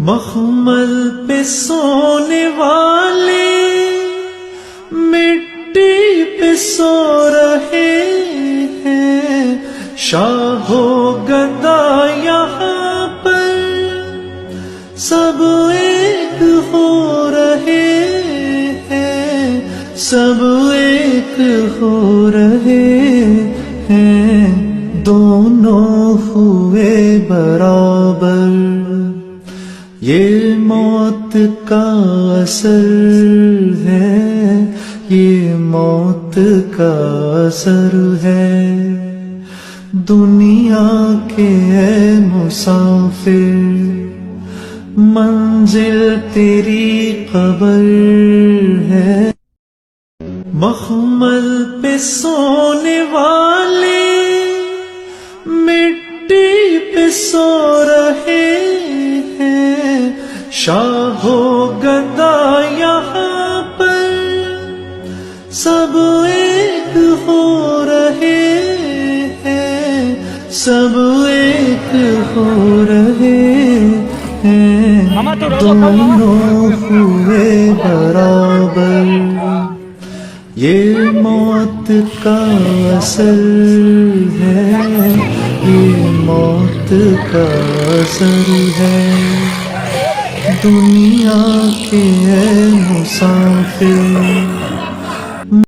مخمل پہ سونے والے مٹی پہ سو رہے ہیں، شاہ و گدا یہاں پر سب ایک ہو رہے ہیں، سب ایک ہو رہے ہیں، دونوں ہوئے برابر۔ یہ موت کا اثر ہے، یہ موت کا اثر ہے، دنیا کے اے مسافر، منزل تیری قبر ہے۔ مخمل پہ سونے والے مٹی پہ سو رہے ہیں، شاہ و گدا یہاں پر سب ایک ہو رہے ہیں، سب ایک ہو رہے ہیں، دونوں ہوئے برابر۔ یہ موت کا اثر ہے، یہ موت کا اثر ہے، دنیا کے اے مسافر،